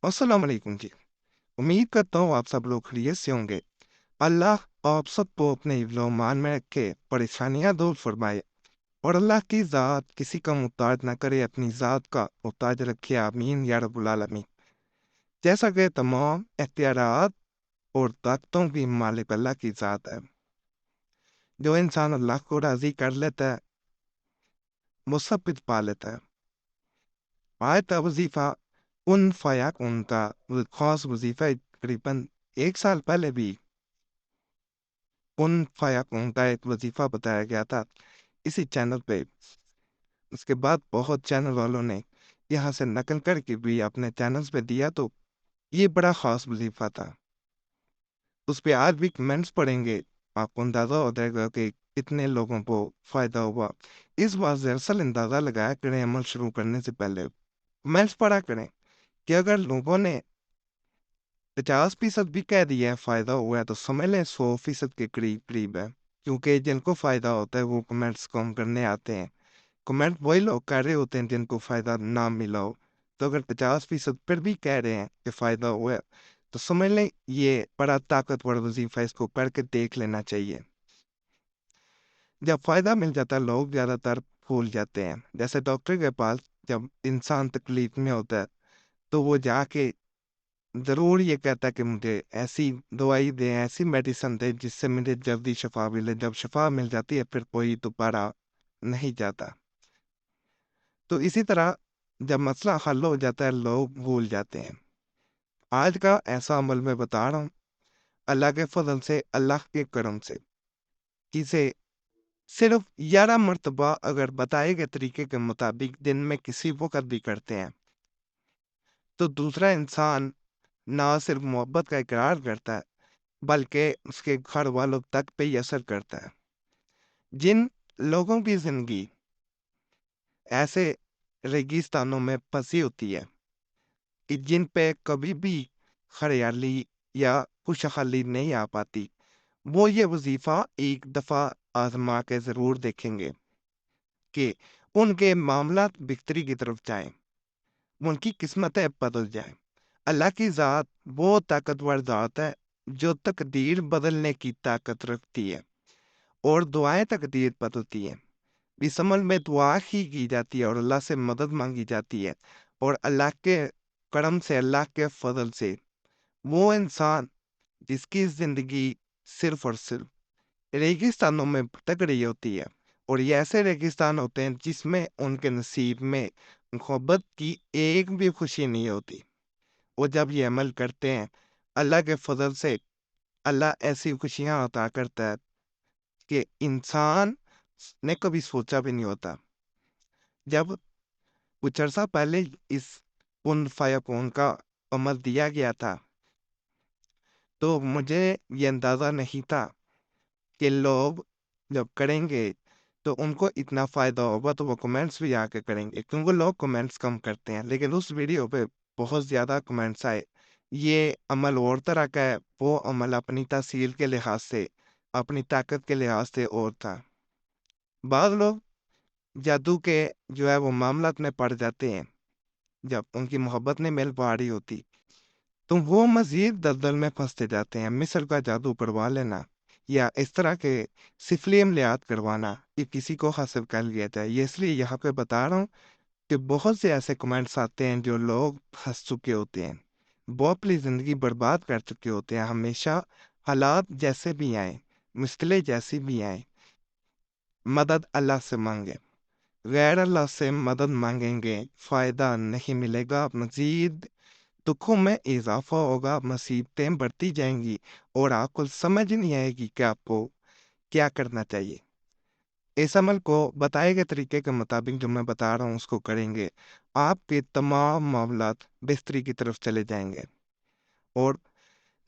अस्सलाम वालेकुम जी। उम्मीद करता हूँ आप सब लोग खैरियत से होंगे। अल्लाह आप सबको अपने हिफ्ज़-ओ-अमान में रखे, परेशानियाँ दूर फरमाए और अल्लाह की ज़ात किसी का मुहताज ना करे, अपनी ज़ात का मुहताज रखे। आमीन या रब्बुल आलमीन। जैसा कि तमाम इख्तियारात और ताकतों की मालिक अल्लाह की ज़ात है। जो इंसान अल्लाह को राज़ी कर लेता है, वो सब कुछ पा लेता है। आज का वजीफ़ा कुन फ़यकुन का वो ख़ास वजीफ़ा तकरीबन 1 साल पहले भी कुन फ़यकुन का एक वजीफ़ा बताया गया था इसी चैनल पे। उसके बाद बहुत चैनल वालों ने यहाँ से नकल करके भी अपने चैनल्स पे दिया, तो ये बड़ा ख़ास वजीफ़ा था। उस पे आज भी कमेंट्स पढ़ेंगे, आपको अंदाज़ा हो जाएगा कि कितने लोगों को फ़ायदा हुआ। इस बात से दरअसल अंदाज़ा लगाया करें अमल शुरू करने से पहले। कमेंट्स पढ़ा करें कि अगर लोगों ने 50% भी कह दिया है फ़ायदा हुआ है, तो समझ लें 100% के करीब-करीब है। क्योंकि जिनको फ़ायदा होता है वो कमेंट्स कम करने आते हैं। कमेंट वही लोग कर रहे होते हैं जिनको फ़ायदा ना मिला हो। तो अगर 50% फिर भी कह रहे हैं कि फ़ायदा हुआ है, तो समझ लें ये बड़ा ताकतवर वज़ीफ़ा है, इसको करके देख लेना चाहिए। जब फ़ायदा मिल जाता है लोग ज़्यादातर भूल जाते हैं। जैसे डॉक्टर के पास जब इंसान तकलीफ़ में होता है, तो वो जाके ज़रूर ये कहता है कि मुझे ऐसी दवाई दें, ऐसी मेडिसिन दें जिससे मुझे जल्दी शिफ़ा मिले। जब शिफ़ा मिल जाती है फिर कोई दोबारा नहीं जाता। तो इसी तरह जब मसला हल हो जाता है लोग भूल जाते हैं। आज का ऐसा अमल मैं बता रहा हूँ, अल्लाह के फ़ज़ल से, अल्लाह के करम से, इसे सिर्फ़ 11 मर्तबा अगर बताए गए तरीके के मुताबिक दिन में किसी वक़्त भी करते हैं, तो दूसरा इंसान ना सिर्फ़ मोहब्बत का इकरार करता है, बल्कि उसके घर वालों तक पे ये असर करता है। जिन लोगों की ज़िंदगी ऐसे रेगिस्तानों में फंसी होती है कि जिन पे कभी भी हरियाली या खुशहाली नहीं आ पाती, वो ये वजीफा एक दफा आजमा के जरूर देखेंगे कि उनके मामलात बिहतरी की तरफ जाएं, उनकी किस्मतें बदल जाएं। अल्लाह की ज़ात वो ताकतवर ज़ात है जो तकदीर बदलने की ताकत रखती है और दुआएं तकदीर बदलती है। इस अमल में दुआ ही की जाती है और अल्लाह से मदद मांगी जाती है, और अल्लाह के करम से, अल्लाह के फजल से वो इंसान जिसकी जिंदगी सिर्फ और सिर्फ रेगिस्तानों में भटक रही होती है, और ये ऐसे रेगिस्तान होते हैं जिसमें उनके नसीब में मोहब्बत की एक भी खुशी नहीं होती। वो जब ये अमल करते हैं, अल्लाह के फजल से अल्लाह ऐसी खुशियां अता करता है कि इंसान ने कभी सोचा भी नहीं होता। जब कुछ अर्सा पहले इस कुन फायकुन का अमल दिया गया था, तो मुझे ये अंदाज़ा नहीं था कि लोग जब करेंगे तो उनको इतना फ़ायदा होगा, तो वो कमेंट्स भी आके करेंगे, क्योंकि लोग कमेंट्स कम करते हैं। लेकिन उस वीडियो पे बहुत ज़्यादा कमेंट्स आए। ये अमल और तरह का है, वो अमल अपनी तासीर के लिहाज से, अपनी ताकत के लिहाज से और था। बाद लोग जादू के जो है वो मामलात में पड़ जाते हैं, जब उनकी मोहब्बत नहीं मिल पा रही होती, तो वो मज़ीद दलदल में फँसते जाते हैं। मिस्र का जादू करवा लेना या इस तरह के सिफली अमलियात करवाना, कि किसी को हासिल कर लिया जाए। ये इसलिए यहाँ पे बता रहा हूँ कि बहुत से ऐसे कमेंट्स आते हैं जो लोग फँस चुके होते हैं, वो अपनी ज़िंदगी बर्बाद कर चुके होते हैं। हमेशा हालात जैसे भी आए, मुश्किलें जैसी भी आए, मदद अल्लाह से मांगे। गैर अल्लाह से मदद मांगेंगे, फ़ायदा नहीं मिलेगा। मज़ीद दुखों में इजाफा होगा, मुसीबतें बढ़ती जाएंगी और आपको समझ नहीं आएगी कि आपको क्या करना चाहिए। इस अमल को बताए गए तरीके के मुताबिक जो मैं बता रहा हूँ उसको करेंगे, आपके तमाम मामलात बेहतरी की तरफ चले जाएंगे। और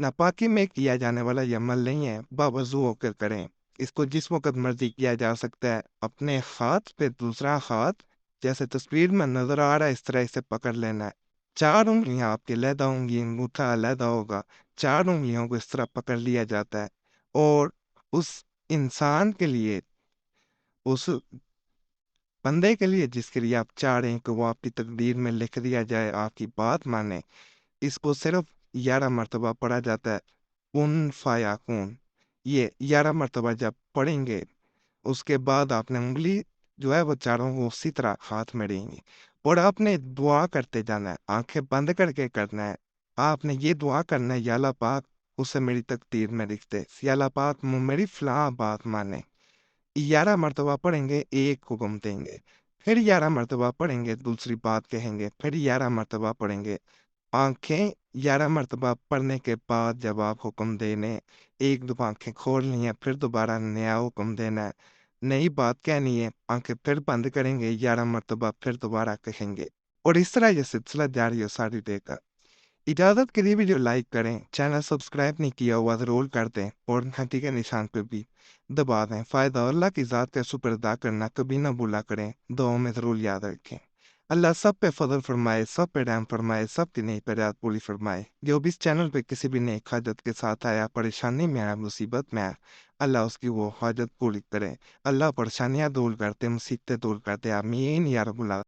नापाकी में किया जाने वाला ये अमल नहीं है, बावजू होकर करें। इसको जिस वक्त मर्जी किया जा सकता है। अपने हाथ पे दूसरा हाथ, जैसे तस्वीर में नजर आ रहा है, इस तरह इसे पकड़ लेना है। 4 उंगलियां आपकी अलहदा होंगी, अंगूठा अलहदा होगा। 4 उंगलियों को इस तरह पकड़ लिया जाता है और उस इंसान के लिए, उस बंदे के लिए जिसके लिए आप चाह रहे हैं कि वो आपकी तकदीर में लिख दिया जाए, आपकी बात माने, اس کو صرف 11 مرتبہ پڑھا جاتا ہے، کن فیکون۔ یہ 11 مرتبہ جب پڑھیں گے اس کے بعد آپ نے انگلی جو ہے وہ چاروں وہ اسی طرح ہاتھ میں رہیں گی، اور آپ نے دعا کرتے جانا ہے، آنکھیں بند کر کے کرنا ہے۔ آپ نے یہ دعا کرنا ہے، یا اللہ پاک اسے میری تقدیر میں لکھ دے، یا اللہ پاک میری فلاں بات مانے۔ 11 مرتبہ پڑھیں گے، ایک حکم دیں گے، پھر 11 مرتبہ پڑھیں گے، دوسری بات کہیں گے، پھر 11 مرتبہ پڑھیں گے۔ آنکھیں 11 مرتبہ پڑھنے کے بعد جب آپ حکم دینے، ایک دو آنکھیں کھولنی ہے، پھر دوبارہ نیا حکم دینا ہے، نئی بات کہنی ہے، آنکھیں پھر بند کریں گے، 11 مرتبہ پھر دوبارہ کہیں گے، اور اس طرح یہ سلسلہ جاری ہے ساری دے گا۔ اجازت کے لیے ویڈیو لائک کریں، چینل سبسکرائب نہیں کیا ہوا ضرور کر دیں، اور گھنٹی کے نشان پہ بھی دبا دیں۔ فائدہ اللہ کی ذات کا شکر ادا کرنا کبھی نہ بھولا کریں، دعاؤں میں ضرور یاد رکھیں۔ اللہ سب پہ فضل فرمائے، سب پہ رحم فرمائے، سب کی نئی پریاد پوری فرمائے۔ جو بھی اس چینل پہ کسی بھی نیک حاجت کے ساتھ آیا، پریشانی میں آیا، مصیبت میں آیا، اللہ اس کی وہ حاجت پوری کرے۔ اللہ پریشانیاں دور کرتے، مصیبتیں دور کرتے، آمین یا رب العالمین۔